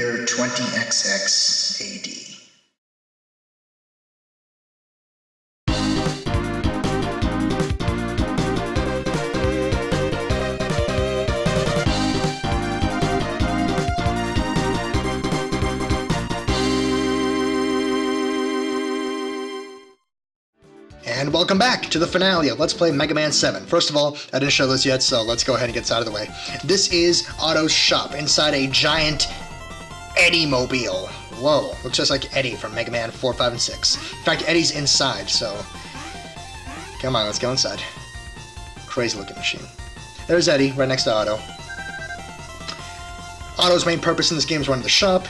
year 20XX AD. And welcome back to the finale of Let's Play Mega Man 7. First of all, I didn't show this yet, so let's go ahead and get this out of the way. This is Otto's shop inside a giant Eddie mobile. Whoa, looks just like Eddie from Mega Man 4, 5, and 6. In fact, Eddie's inside, so come on, let's go inside. Crazy looking machine. There's Eddie, right next to Otto. Otto's main purpose in this game is running the shop.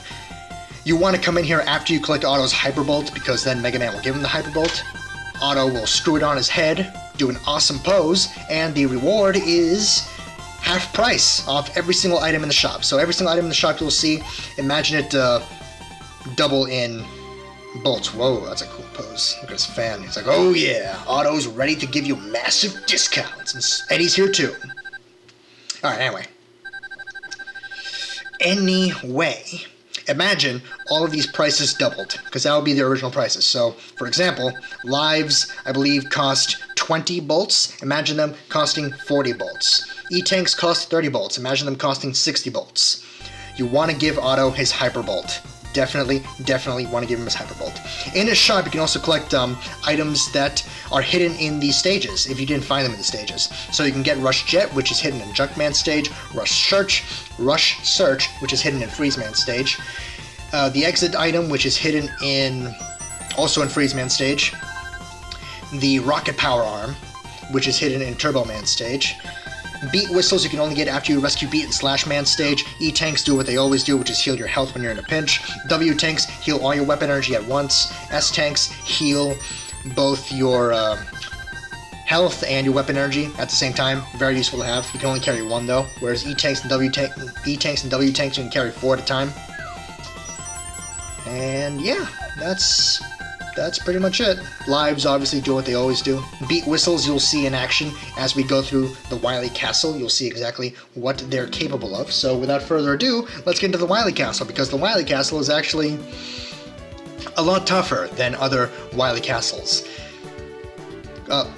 You want to come in here after you collect Otto's Hyperbolt, because then Mega Man will give him the Hyperbolt. Otto will screw it on his head, do an awesome pose, and the reward is half price off every single item in the shop. So every single item in the shop you'll see, imagine it double in bolts. Whoa, that's a cool pose. Look at his fan. He's like, oh yeah, Otto's ready to give you massive discounts. And Eddie's here too. Alright, anyway, imagine all of these prices doubled, because that would be the original prices. So, for example, lives, I believe, cost 20 bolts. Imagine them costing 40 bolts. E-tanks cost 30 bolts. Imagine them costing 60 bolts. You want to give Otto his Hyperbolt. Definitely want to give him his Hyperbolt. In his shop, you can also collect items that are hidden in these stages, if you didn't find them in the stages. So you can get Rush Jet, which is hidden in Junkman stage, Rush Search, which is hidden in Freezeman stage, the Exit item, which is hidden also in Freezeman stage, the Rocket Power Arm, which is hidden in Turbo Man stage, Beat Whistles you can only get after you rescue Beat and Slash Man stage. E-tanks do what they always do, which is heal your health when you're in a pinch. W-tanks heal all your weapon energy at once. S-tanks heal both your health and your weapon energy at the same time. Very useful to have. You can only carry one though, whereas E-tanks and W-tanks you can carry 4 at a time. And yeah, that's pretty much it. Lives obviously do what they always do. Beat Whistles you'll see in action as we go through the Wily Castle. You'll see exactly what they're capable of. So without further ado, let's get into the Wily Castle, because the Wily Castle is actually a lot tougher than other Wily Castles. Well,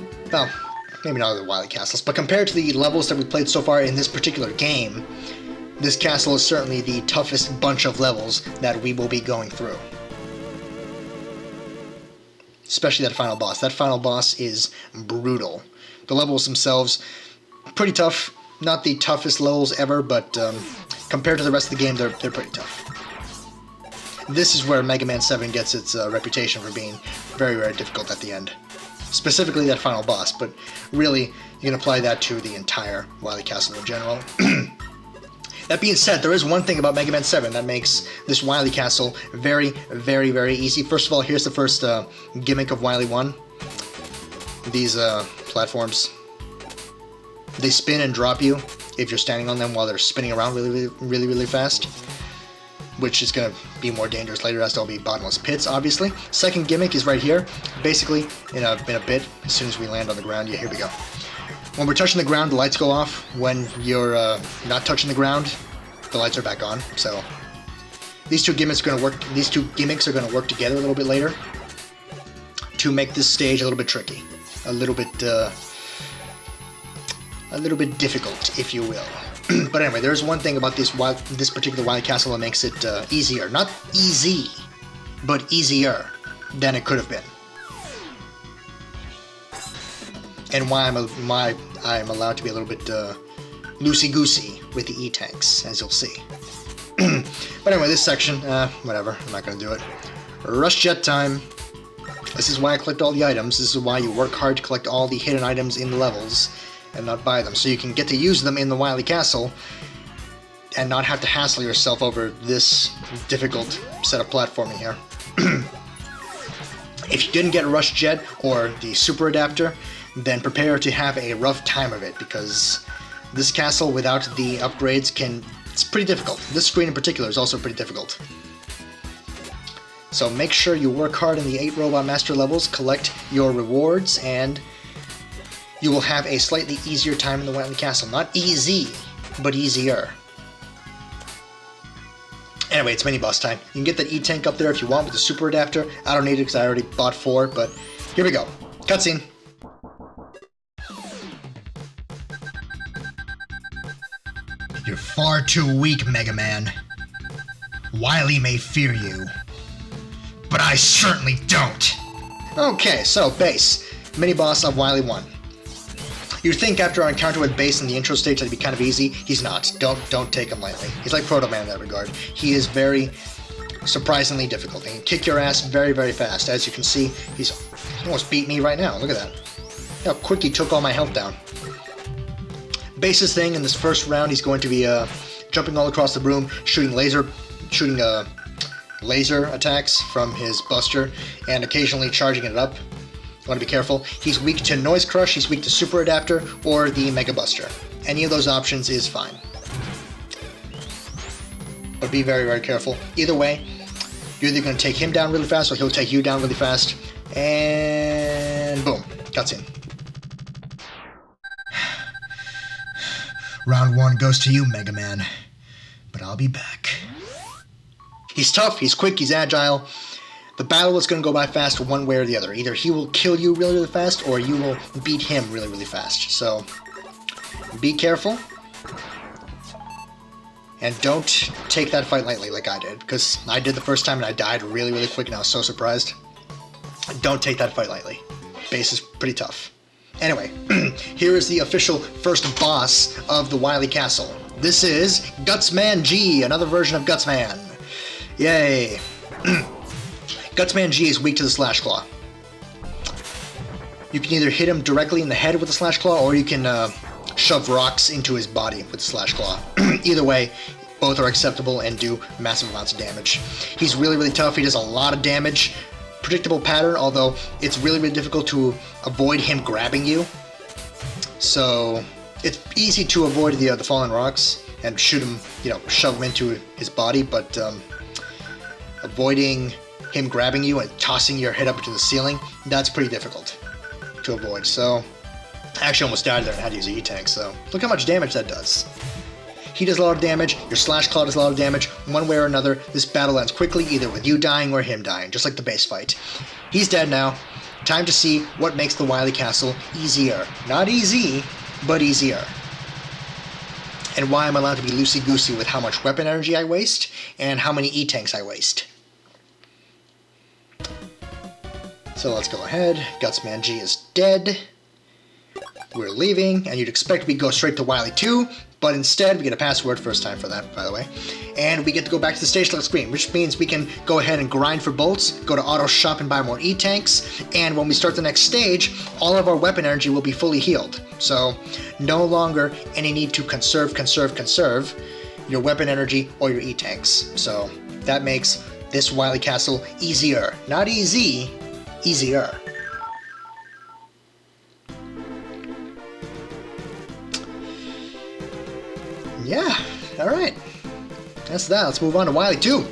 maybe not other Wily Castles, but compared to the levels that we played so far in this particular game, this castle is certainly the toughest bunch of levels that we will be going through. Especially that final boss. That final boss is brutal. The levels themselves, pretty tough. Not the toughest levels ever, but compared to the rest of the game, they're pretty tough. This is where Mega Man 7 gets its reputation for being very, very difficult at the end. Specifically that final boss, but really, you can apply that to the entire Wily Castle in general. That being said, there is one thing about Mega Man 7 that makes this Wily Castle very, very, very easy. First of all, here's the first gimmick of Wily 1. These platforms, they spin and drop you if you're standing on them while they're spinning around really fast, which is going to be more dangerous later as there'll be bottomless pits, obviously. Second gimmick is right here. Basically, in a bit, as soon as we land on the ground, yeah, here we go. When we're touching the ground, the lights go off. When you're not touching the ground, the lights are back on. So these two gimmicks are going to work. These two gimmicks are going to work together a little bit later to make this stage a little bit tricky, a little bit difficult, if you will. But anyway, there's one thing about this particular Wily Castle that makes it easier. Not easy, but easier than it could have been. And why I'm allowed to be a little bit loosey-goosey with the E-tanks, as you'll see. But anyway, this section, whatever, I'm not going to do it. Rush Jet time. This is why I collect all the items. This is why you work hard to collect all the hidden items in the levels and not buy them. So you can get to use them in the Wily Castle and not have to hassle yourself over this difficult set of platforming here. If you didn't get Rush Jet or the Super Adapter, then prepare to have a rough time of it, because this castle without the upgrades it's pretty difficult. This screen in particular is also pretty difficult. So make sure you work hard in the 8 Robot Master levels, collect your rewards, and you will have a slightly easier time in the Wily Castle. Not easy, but easier. Anyway, it's mini boss time. You can get that E-Tank up there if you want with the super adapter. I don't need it because I already bought 4, but here we go. Cutscene. You're far too weak, Mega Man. Wily may fear you, but I certainly don't. Okay, so Base, mini-boss of Wily 1. You'd think after our encounter with Base in the intro stage that'd be kind of easy. He's not. Don't take him lightly. He's like Proto Man in that regard. He is very surprisingly difficult. He can kick your ass very, very fast. As you can see, he almost beat me right now. Look at that. How quick he took all my health down. Base's thing in this first round, he's going to be jumping all across the room, shooting laser attacks from his buster, and occasionally charging it up. You want to be careful. He's weak to Noise Crush, he's weak to Super Adapter, or the Mega Buster. Any of those options is fine. But be very, very careful. Either way, you're either going to take him down really fast, or he'll take you down really fast. And boom, cutscene. Round 1 goes to you, Mega Man. But I'll be back. He's tough, he's quick, he's agile. The battle is going to go by fast one way or the other. Either he will kill you really, really fast, or you will beat him really, really fast. So, be careful. And don't take that fight lightly like I did, because I did the first time and I died really, really quick and I was so surprised. Don't take that fight lightly. Base is pretty tough. Anyway, here is the official first boss of the Wily Castle. This is Gutsman G, another version of Gutsman. Yay. Gutsman G is weak to the Slash Claw. You can either hit him directly in the head with the Slash Claw, or you can shove rocks into his body with the Slash Claw. Either way, both are acceptable and do massive amounts of damage. He's really, really tough. He does a lot of damage. Predictable pattern, although it's really, really difficult to avoid him grabbing you. So it's easy to avoid the fallen rocks and shoot him, shove him into his body, but avoiding him grabbing you and tossing your head up into the ceiling, that's pretty difficult to avoid. So I actually almost died there and had to use an E-Tank, so look how much damage that does. He does a lot of damage, your Slash Claw does a lot of damage. One way or another, this battle ends quickly, either with you dying or him dying, just like the base fight. He's dead now. Time to see what makes the Wily Castle easier. Not easy, but easier. And why I'm allowed to be loosey-goosey with how much weapon energy I waste, and how many E-Tanks I waste. So let's go ahead. Gutsman G is dead. We're leaving, and you'd expect we go straight to Wily 2, but instead we get a password first time for that, by the way. And we get to go back to the stage select screen, which means we can go ahead and grind for bolts, go to auto shop and buy more E-Tanks, and when we start the next stage, all of our weapon energy will be fully healed. So no longer any need to conserve your weapon energy or your E-Tanks. So that makes this Wily Castle easier. Not easy, easier. Yeah, alright. That's that. Let's move on to Wily 2.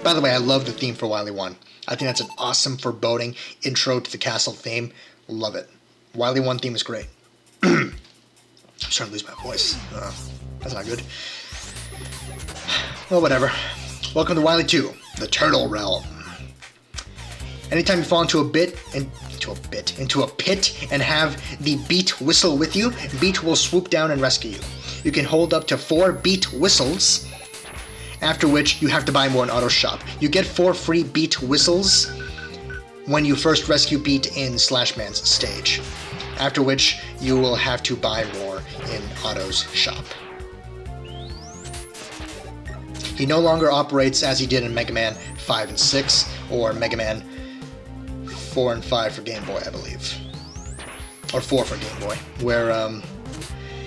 By the way, I love the theme for Wily 1. I think that's an awesome, foreboding intro to the castle theme. Love it. Wily 1 theme is great. I'm starting to lose my voice. That's not good. Well, whatever. Welcome to Wily 2, the Turtle Realm. Anytime you fall into a pit and have the Beat whistle with you, Beat will swoop down and rescue you. You can hold up to 4 Beat whistles, after which you have to buy more in Auto Shop. You get 4 free Beat whistles when you first rescue Beat in Slashman's stage, after which you will have to buy more in Auto's shop. He no longer operates as he did in Mega Man 5 and 6, or Mega Man 4 and 5 for Game Boy, I believe. Or 4 for Game Boy, where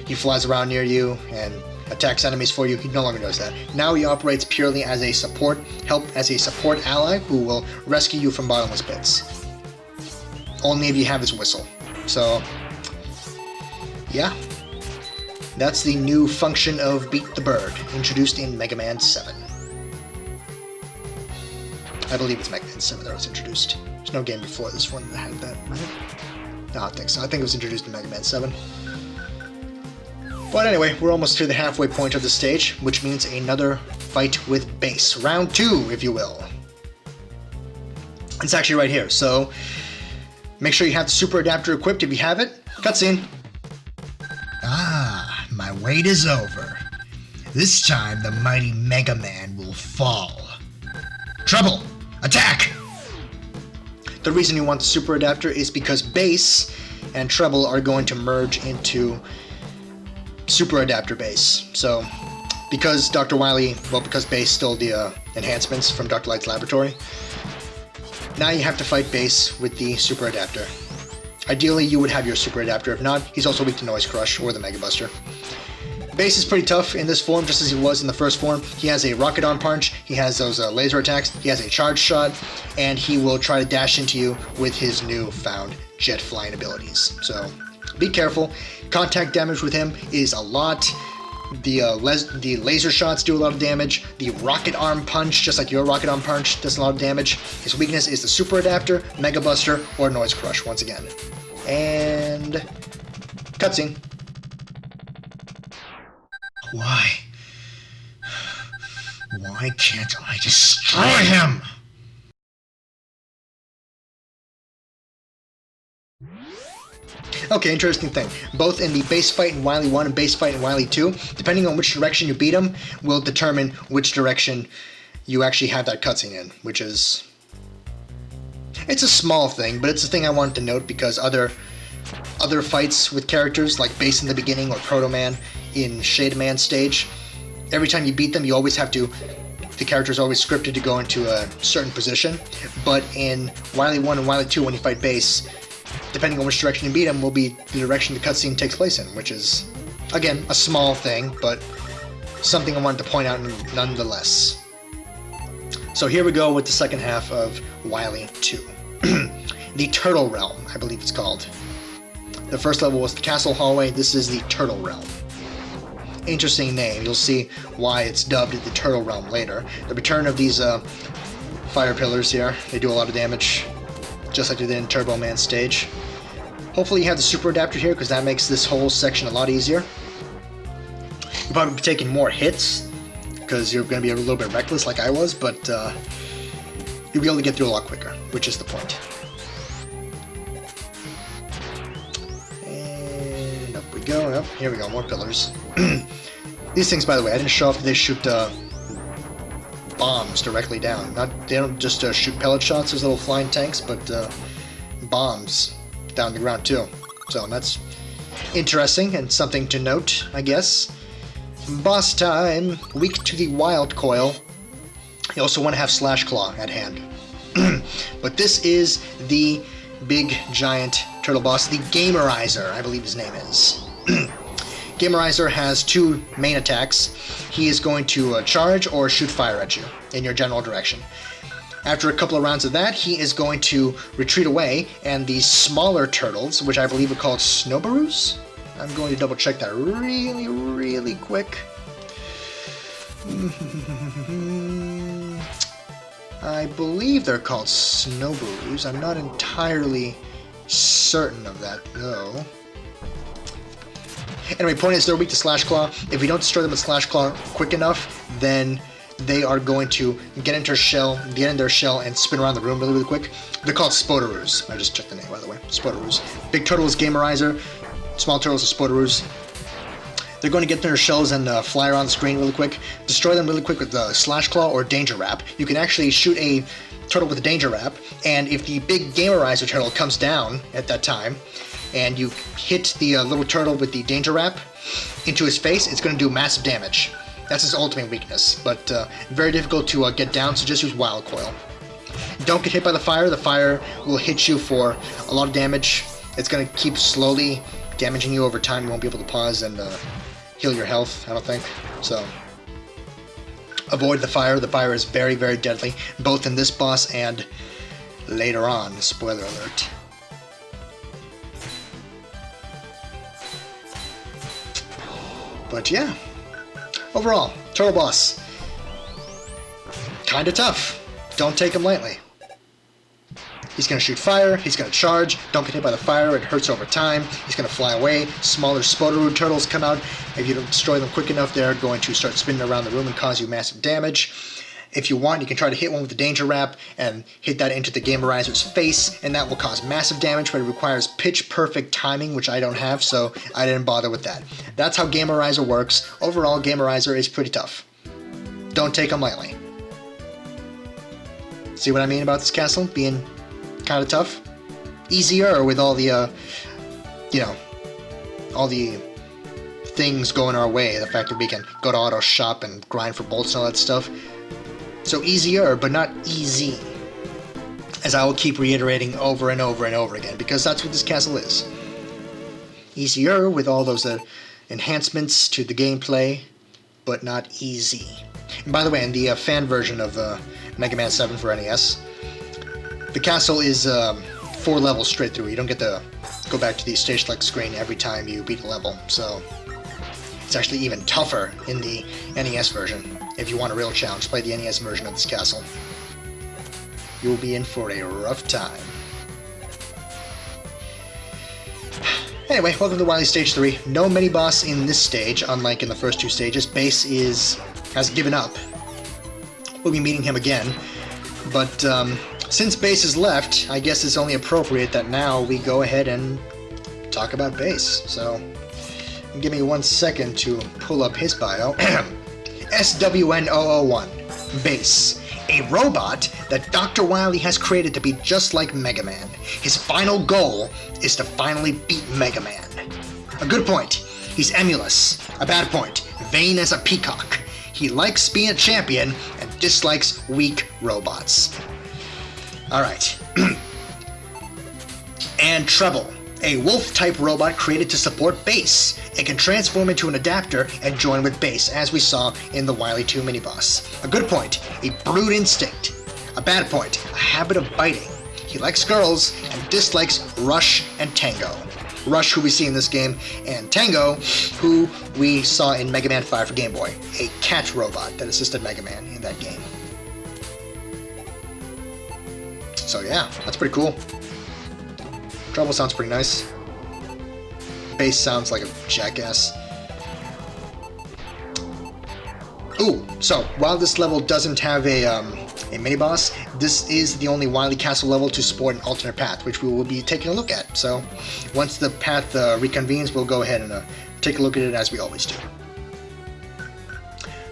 he flies around near you and attacks enemies for you. He no longer does that. Now he operates purely as a support ally who will rescue you from bottomless pits. Only if you have his whistle. So, yeah. That's the new function of Beat the Bird, introduced in Mega Man 7. I believe it's Mega Man 7 that was introduced. There's no game before this one that had that, right? No, I don't think so. I think it was introduced in Mega Man 7. But anyway, we're almost to the halfway point of the stage, which means another fight with base. Round 2, if you will. It's actually right here, so make sure you have the super adapter equipped if you have it. Cutscene. Ah, my wait is over. This time the mighty Mega Man will fall. Treble, attack! The reason you want the super adapter is because base and treble are going to merge into super adapter base. So, because Dr. Wily, well, because base stole the enhancements from Dr. Light's laboratory, now you have to fight base with the super adapter. Ideally, you would have your super adapter. If not, he's also weak to Noise Crush or the Mega Buster. Base is pretty tough in this form, just as he was in the first form. He has a rocket arm punch, he has those laser attacks, he has a charge shot, and he will try to dash into you with his newfound jet flying abilities. So, be careful. Contact damage with him is a lot. The laser shots do a lot of damage. The rocket arm punch, just like your rocket arm punch, does a lot of damage. His weakness is the super adapter, Mega Buster, or Noise Crush once again. And cutscene. Why can't I destroy him? Okay, interesting thing. Both in the base fight in Wily 1 and base fight in Wily 2, depending on which direction you beat him, will determine which direction you actually have that cutscene in, which is... It's a small thing, but it's a thing I wanted to note because other fights with characters, like Base in the beginning or Proto Man in Shade Man stage, every time you beat them, you always have to... The character's always scripted to go into a certain position, but in Wily 1 and Wily 2, when you fight Base, depending on which direction you beat him, will be the direction the cutscene takes place in, which is, again, a small thing, but something I wanted to point out nonetheless. So here we go with the second half of Wily 2. The Turtle Realm, I believe it's called. The first level was the Castle Hallway, this is the Turtle Realm. Interesting name, you'll see why it's dubbed the Turtle Realm later. The return of these fire pillars here, they do a lot of damage, just like they did in Turbo Man stage. Hopefully you have the super adapter here, because that makes this whole section a lot easier. You'll probably be taking more hits, because you're going to be a little bit reckless like I was, but you'll be able to get through a lot quicker, which is the point. And up we go, yep, here we go, more pillars. These things, by the way, I didn't show off that they shoot bombs directly down. They don't just shoot pellet shots as little flying tanks, but bombs down the ground too. So that's interesting and something to note, I guess. Boss time. Weak to the Wild Coil. You also want to have Slash Claw at hand. But this is the big giant turtle boss, the Gamerizer, I believe his name is. Gamerizer has two main attacks. He is going to charge or shoot fire at you in your general direction. After a couple of rounds of that, he is going to retreat away, and these smaller turtles, which I believe are called Snowbaroos? I'm going to double check that really quick. I believe they're called Snowbaroos. I'm not entirely certain of that, though. Anyway, point is, they're weak to Slash Claw. If you don't destroy them with Slash Claw quick enough, then they are going to get into their shell and spin around the room really quick. They're called Spodaroos. I just checked the name, by the way. Spodaroos. Big turtle is Gamerizer. Small turtles are Spodaroos. They're going to get in their shells and fly around the screen really quick. Destroy them really quick with the Slash Claw or Danger Wrap. You can actually shoot a turtle with a Danger Wrap, and if the big Gamerizer turtle comes down at that time, and you hit the little turtle with the Danger Wrap into his face, it's going to do massive damage. That's his ultimate weakness, but very difficult to get down, so just use Wild Coil. Don't get hit by the fire will hit you for a lot of damage. It's going to keep slowly damaging you over time. You won't be able to pause and heal your health, I don't think. So, avoid the fire. The fire is very deadly, both in this boss and later on. Spoiler alert. But yeah, overall, Turtle Boss, kinda tough. Don't take him lightly. He's going to shoot fire, he's going to charge, don't get hit by the fire, it hurts over time, he's going to fly away, smaller Spotaroo turtles come out, if you don't destroy them quick enough, they're going to start spinning around the room and cause you massive damage. If you want, you can try to hit one with the Danger Wrap and hit that into the Gamerizer's face, and that will cause massive damage, but it requires pitch-perfect timing, which I don't have, so I didn't bother with that. That's how Gamerizer works. Overall, Gamerizer is pretty tough. Don't take him lightly. See what I mean about this castle being kind of tough? Easier with all the, all the things going our way. The fact that we can go to auto shop and grind for bolts and all that stuff. So easier, but not easy. As I will keep reiterating over and over and over again, because that's what this castle is. Easier with all those enhancements to the gameplay, but not easy. And by the way, in the fan version of Mega Man 7 for NES, the castle is 4 levels straight through. You don't get to go back to the stage select screen every time you beat a level, so it's actually even tougher in the NES version. If you want a real challenge, play the NES version of this castle. You'll be in for a rough time. Anyway, welcome to Wily Stage 3. No mini-boss in this stage, unlike in the first 2 stages. Bass has given up. We'll be meeting him again, but since Bass has left, I guess it's only appropriate that now we go ahead and talk about Bass. So, give me 1 second to pull up his bio. SWN001, Bass, a robot that Dr. Wily has created to be just like Mega Man. His final goal is to finally beat Mega Man. A good point, he's emulous. A bad point, vain as a peacock. He likes being a champion and dislikes weak robots. Alright. And Treble, a wolf-type robot created to support Bass. It can transform into an adapter and join with Bass, as we saw in the Wily 2 mini-boss. A good point, a brute instinct. A bad point, a habit of biting. He likes girls and dislikes Rush and Tango. Rush, who we see in this game, and Tango, who we saw in Mega Man 5 for Game Boy, a cat robot that assisted Mega Man in that game. So yeah, that's pretty cool. Treble sounds pretty nice. Bass sounds like a jackass. Ooh, so while this level doesn't have a mini-boss, this is the only Wily Castle level to support an alternate path, which we will be taking a look at. So once the path reconvenes, we'll go ahead and take a look at it as we always do.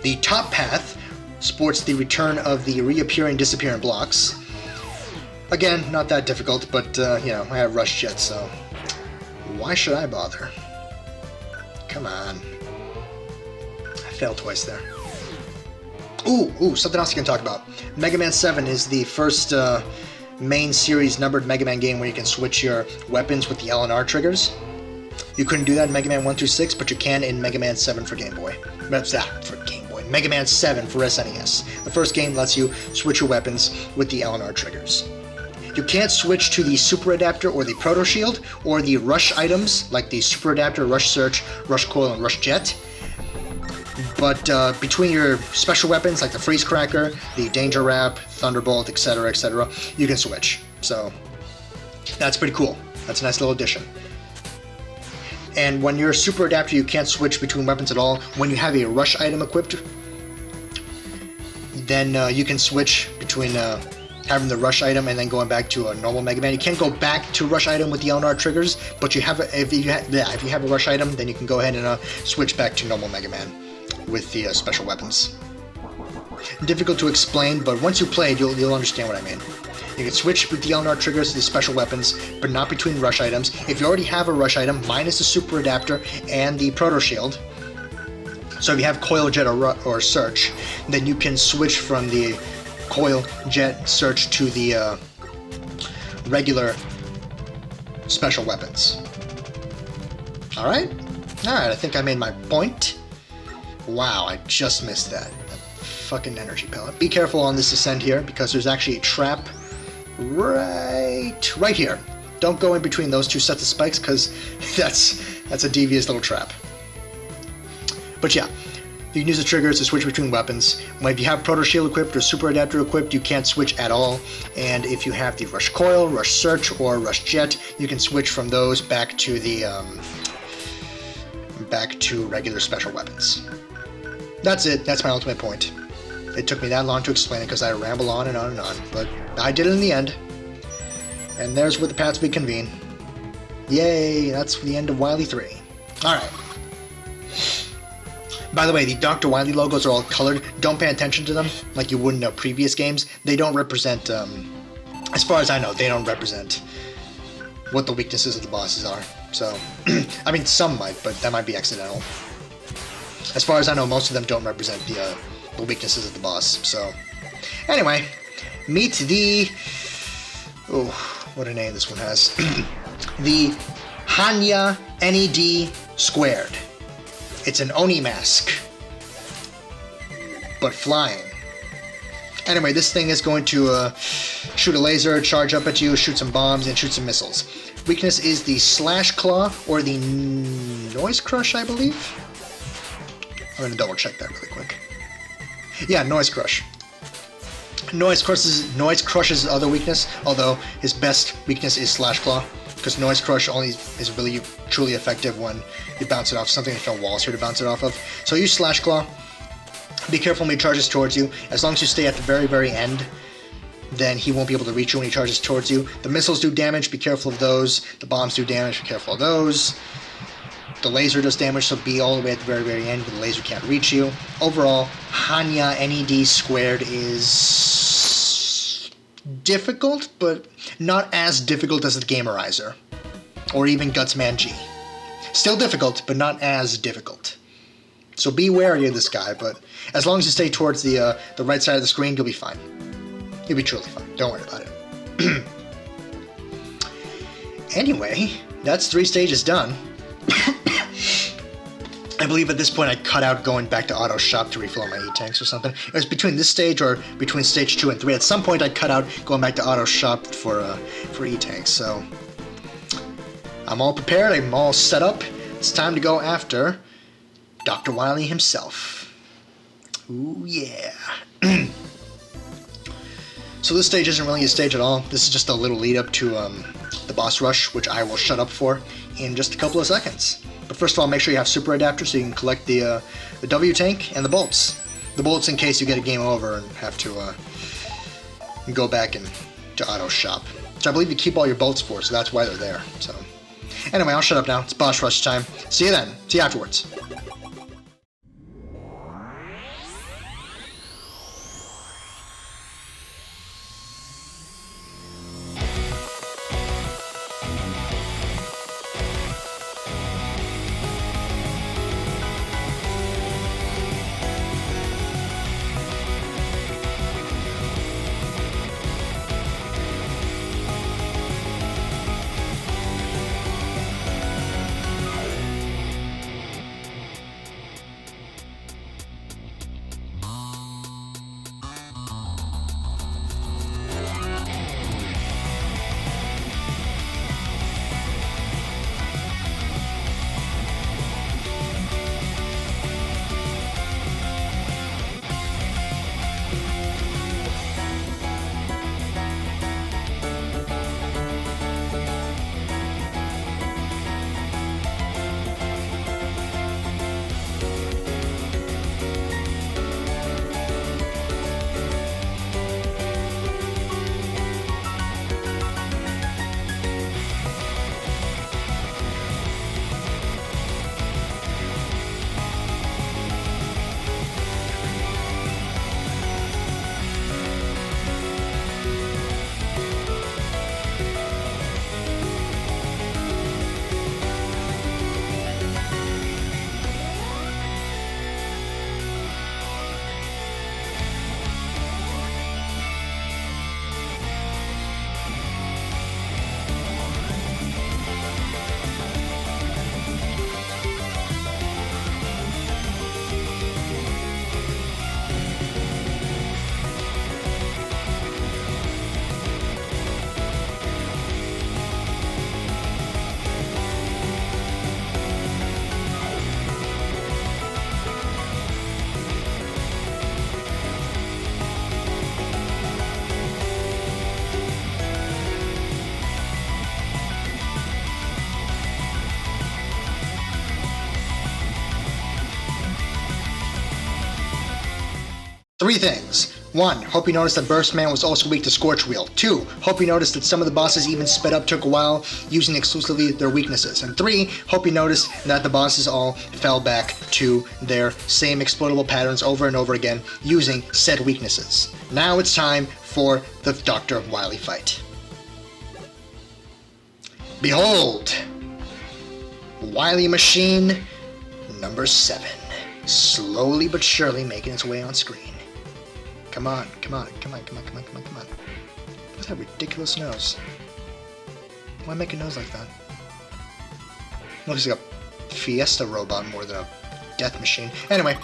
The top path sports the return of the reappearing, disappearing blocks. Again, not that difficult, but, I have Rush Jet, so why should I bother? Come on. I failed twice there. Ooh, something else you can talk about. Mega Man 7 is the first main series numbered Mega Man game where you can switch your weapons with the L and R triggers. You couldn't do that in Mega Man 1 through 6, but you can in Mega Man 7 for Game Boy. Mega Man 7 for SNES. The first game lets you switch your weapons with the L and R triggers. You can't switch to the Super Adapter or the Proto Shield, or the Rush items, like the Super Adapter, Rush Search, Rush Coil, and Rush Jet. But between your special weapons, like the Freeze Cracker, the Danger Wrap, Thunderbolt, etc., you can switch. So, that's pretty cool. That's a nice little addition. And when you're a Super Adapter, you can't switch between weapons at all. When you have a Rush item equipped, then you can switch between having the Rush item and then going back to a normal Mega Man. You can't go back to Rush item with the L and R triggers, but if you have a Rush item, then you can go ahead and switch back to normal Mega Man with the special weapons. Difficult to explain, but once you play it, you'll understand what I mean. You can switch with the L and R triggers to the special weapons, but not between Rush items. If you already have a Rush item, minus the Super Adapter and the Proto Shield, so if you have Coil, Jet, or Search, then you can switch from the Coil, Jet, Search to the regular special weapons. Alright, I think I made my point. Wow, I just missed that. Fucking energy pellet. Be careful on this descent here, because there's actually a trap right here. Don't go in between those two sets of spikes, because that's a devious little trap. But yeah, You can use the triggers to switch between weapons. If you have Proto Shield equipped or Super Adapter equipped, you can't switch at all. And if you have the Rush Coil, Rush Search, or Rush Jet, you can switch from those back to the back to regular special weapons. That's it. That's my ultimate point. It took me that long to explain it because I ramble on and on and on, but I did it in the end. And there's where the paths reconvene. Yay! That's the end of Wily 3. Alright. By the way, the Dr. Wily logos are all colored. Don't pay attention to them like you would in previous games. They don't represent, as far as I know, they don't represent what the weaknesses of the bosses are. So, I mean, some might, but that might be accidental. As far as I know, most of them don't represent the weaknesses of the boss. So, anyway, meet the... Oh, what a name this one has. The Hanya NED Squared. It's an Oni mask, but flying. Anyway, this thing is going to shoot a laser, charge up at you, shoot some bombs, and shoot some missiles. Weakness is the Slash Claw or the Noise Crush, I believe. I'm going to double check that really quick. Yeah, Noise Crush. Noise Crush's other weakness, although his best weakness is Slash Claw, because Noise Crush only is really truly effective when you bounce it off something. There's no walls here to bounce it off of. So use Slash Claw. Be careful when he charges towards you. As long as you stay at the very, very end, then he won't be able to reach you when he charges towards you. The missiles do damage, be careful of those. The bombs do damage, be careful of those. The laser does damage, so be all the way at the very, very end, but the laser can't reach you. Overall, Hanya NED Squared is difficult, but not as difficult as the Gamerizer, or even Gutsman G. Still difficult, but not as difficult. So be wary of this guy, but as long as you stay towards the right side of the screen, you'll be fine. You'll be truly fine. Don't worry about it. Anyway, that's 3 stages done. I believe at this point I cut out going back to auto shop to refill my E-tanks or something. It was between this stage or between stage 2 and 3. At some point I cut out going back to auto shop for E-tanks. So I'm all prepared. I'm all set up. It's time to go after Dr. Wily himself. Ooh yeah. So this stage isn't really a stage at all. This is just a little lead up to the boss rush, which I will shut up for in just a couple of seconds. But first of all, make sure you have Super Adapter so you can collect the W tank and the bolts. The bolts in case you get a game over and have to go back and to auto shop. Which I believe you keep all your bolts for, so that's why they're there. So anyway, I'll shut up now. It's boss rush time. See you then. See you afterwards. 3 things. 1. Hope you noticed that Burst Man was also weak to Scorch Wheel. 2. Hope you noticed that some of the bosses even sped up took a while using exclusively their weaknesses. And 3. Hope you noticed that the bosses all fell back to their same exploitable patterns over and over again using said weaknesses. Now it's time for the Dr. Wily fight. Behold! Wily Machine number 7. Slowly but surely making its way on screen. Come on, come on, come on, come on, come on, come on, come on. Look at that ridiculous nose. Why make a nose like that? Looks like a Fiesta robot more than a death machine. Anyway,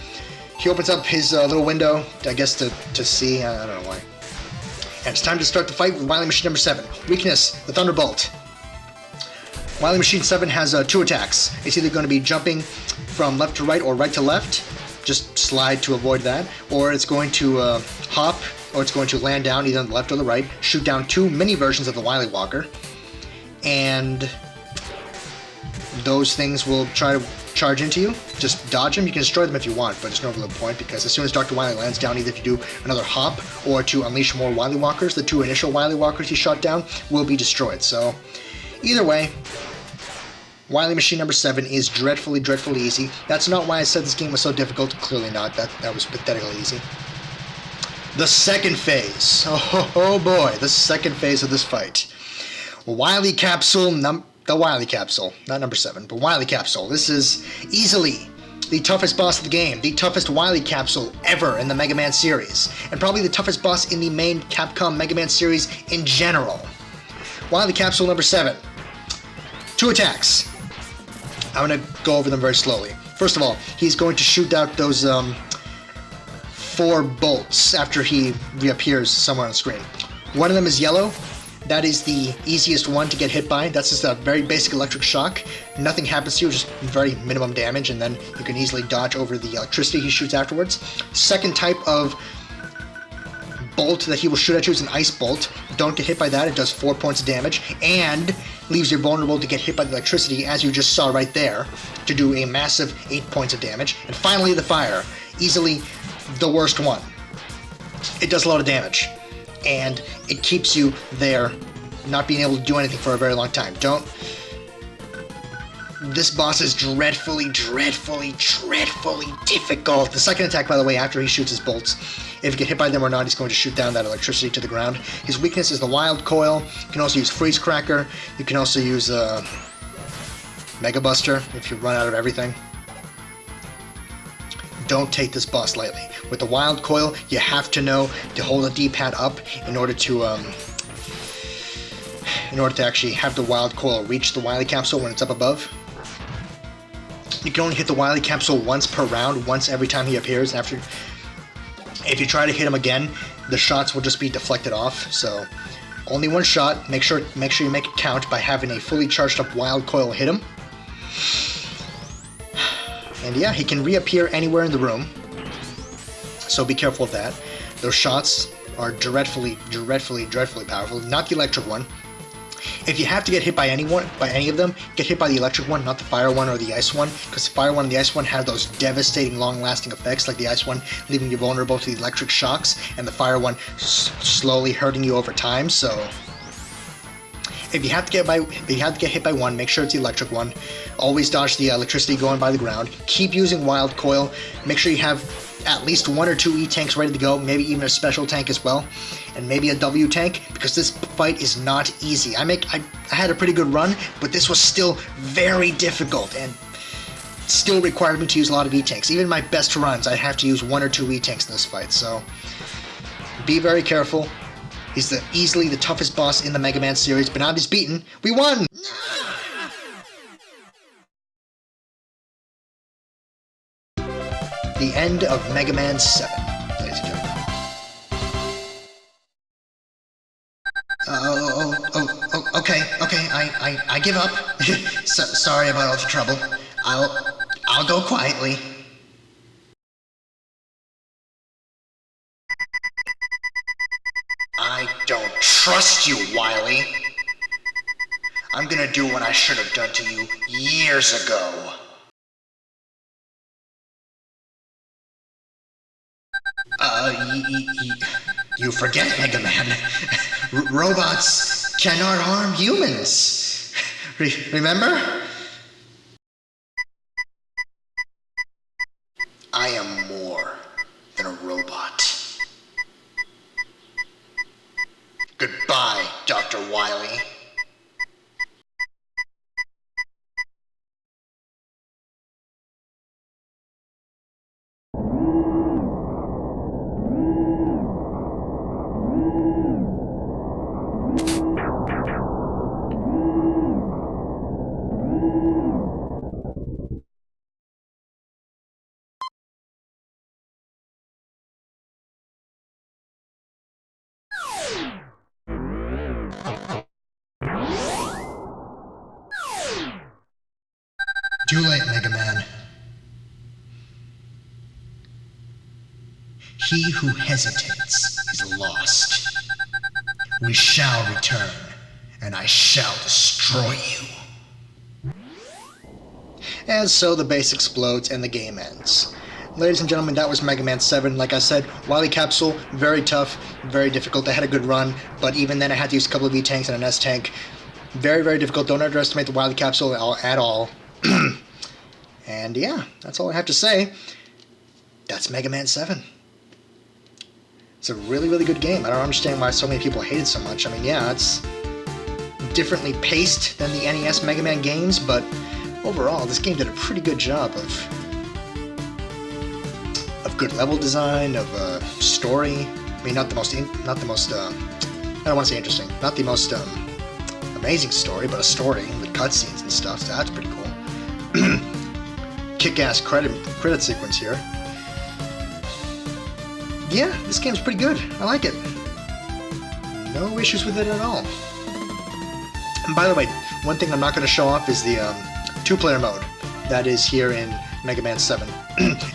he opens up his little window, I guess to see. I don't know why. And it's time to start the fight with Wily Machine number 7. Weakness, the Thunderbolt. Wily Machine 7 has 2 attacks. It's either going to be jumping from left to right or right to left. Just slide to avoid that. Or it's going to hop, or it's going to land down either on the left or the right, shoot down 2 mini versions of the Wily Walker. And those things will try to charge into you. Just dodge them. You can destroy them if you want, but there's no real point because as soon as Dr. Wily lands down, either if you do another hop or to unleash more Wily Walkers, the 2 initial Wily Walkers he shot down will be destroyed. So either way, Wily Machine number 7 is dreadfully, dreadfully easy. That's not why I said this game was so difficult. Clearly not. That was pathetically easy. The second phase. Oh boy, the second phase of this fight. Wily Capsule, the Wily Capsule. Not number 7, but Wily Capsule. This is easily the toughest boss of the game. The toughest Wily Capsule ever in the Mega Man series. And probably the toughest boss in the main Capcom Mega Man series in general. Wily Capsule number 7. 2 attacks. I'm going to go over them very slowly. First of all, he's going to shoot out those 4 bolts after he reappears somewhere on the screen. One of them is yellow. That is the easiest one to get hit by. That's just a very basic electric shock. Nothing happens to you, just very minimum damage, and then you can easily dodge over the electricity he shoots afterwards. Second type of bolt that he will shoot at you is an ice bolt. Don't get hit by that. It does 4 points of damage and leaves you vulnerable to get hit by the electricity, as you just saw right there, to do a massive 8 points of damage. And finally, the fire. Easily the worst one. It does a lot of damage, and it keeps you there, not being able to do anything for a very long time. This boss is dreadfully, dreadfully, dreadfully difficult. The second attack, by the way, after he shoots his bolts, if you get hit by them or not, he's going to shoot down that electricity to the ground. His weakness is the Wild Coil. You can also use Freeze Cracker. You can also use Mega Buster if you run out of everything. Don't take this boss lightly. With the Wild Coil, you have to know to hold the D-pad up in order to actually have the Wild Coil reach the Wily Capsule when it's up above. You can only hit the Wily Capsule once per round, once every time he appears. If you try to hit him again, the shots will just be deflected off. So only one shot. Make sure you make it count by having a fully charged up Wild Coil hit him. And yeah, he can reappear anywhere in the room, so be careful of that. Those shots are dreadfully, dreadfully, dreadfully powerful. Not the electric one. If you have to get hit by any of them, get hit by the electric one, not the fire one or the ice one, because the fire one and the ice one have those devastating, long-lasting effects, like the ice one leaving you vulnerable to the electric shocks, and the fire one slowly hurting you over time. So if you have to get hit by one, make sure it's the electric one. Always dodge the electricity going by the ground. Keep using Wild Coil. Make sure you have at least 1 or 2 E-tanks ready to go, maybe even a special tank as well, and maybe a W tank, because this fight is not easy. I had a pretty good run, but this was still very difficult, and still required me to use a lot of E-tanks. Even my best runs, I have to use 1 or 2 E-tanks in this fight, so be very careful. He's easily the toughest boss in the Mega Man series, but now he's beaten. We won! The end of Mega Man 7, ladies and gentlemen. Okay, I give up. Sorry about all the trouble. I'll go quietly. I don't trust you, Wily. I'm gonna do what I should have done to you years ago. Forget Mega Man. Robots cannot harm humans. Remember? I am more than a robot. Goodbye, Dr. Wily. Too late, Mega Man. He who hesitates is lost. We shall return, and I shall destroy you. And so the base explodes and the game ends. Ladies and gentlemen, that was Mega Man 7. Like I said, Wily Capsule, very tough, very difficult. I had a good run, but even then I had to use a couple of E-Tanks and an S-Tank. Very, very difficult. Don't underestimate the Wily Capsule at all. And yeah, that's all I have to say. That's Mega Man 7. It's a really, really good game. I don't understand why so many people hate it so much. I mean, yeah, it's differently paced than the NES Mega Man games, but overall, this game did a pretty good job of good level design, of story. I mean, not the most, I don't want to say interesting, not the most amazing story, but a story with cutscenes and stuff. So that's pretty cool. Kick-ass credit sequence here. Yeah, this game's pretty good. I like it. No issues with it at all. And by the way, one thing I'm not going to show off is the two-player mode that is here in Mega Man 7.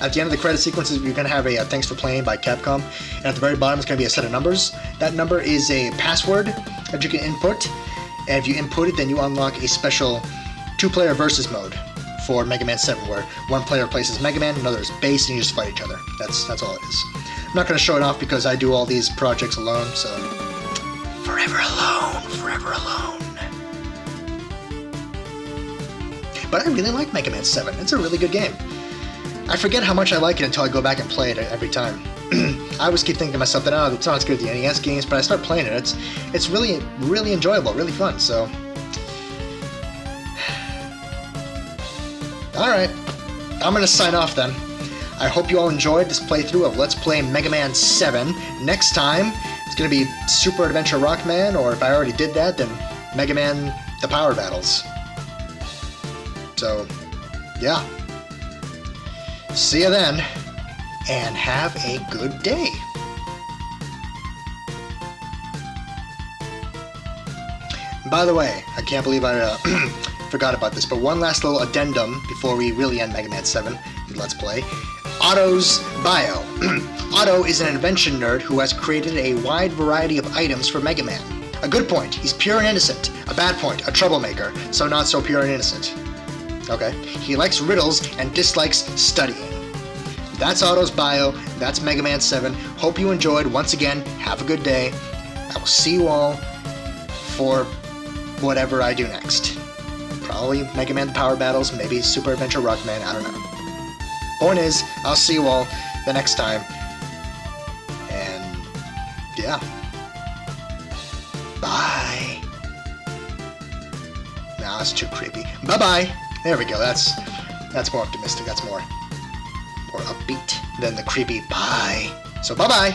At the end of the credit sequences, you're going to have a thanks for playing by Capcom, and at the very bottom it's going to be a set of numbers. That number is a password that you can input, and if you input it, then you unlock a special two-player versus mode for Mega Man 7, where one player plays as Mega Man, another is Bass, and you just fight each other. That's all it is. I'm not going to show it off because I do all these projects alone, so forever alone, forever alone. But I really like Mega Man 7. It's a really good game. I forget how much I like it until I go back and play it every time. I always keep thinking to myself that, oh, it's not as good as the NES games, but I start playing it. It's really, really enjoyable, really fun, so... Alright, I'm going to sign off then. I hope you all enjoyed this playthrough of Let's Play Mega Man 7. Next time, it's going to be Super Adventure Rockman, or if I already did that, then Mega Man The Power Battles. So, yeah. See you then, and have a good day. By the way, I can't believe I forgot about this, but one last little addendum before we really end Mega Man 7 Let's Play. Otto's bio. Otto is an invention nerd who has created a wide variety of items for Mega Man. A good point, he's pure and innocent. A bad point, a troublemaker, so not so pure and innocent. Okay. He likes riddles and dislikes studying. That's Otto's bio. That's Mega Man 7. Hope you enjoyed. Once again, have a good day. I will see you all for whatever I do next. Probably Mega Man The Power Battles, maybe Super Adventure Rockman, I don't know. Point is, I'll see you all the next time. And, yeah. Bye. Nah, that's too creepy. Bye-bye. There we go. That's more optimistic. That's more upbeat than the creepy bye. So bye-bye.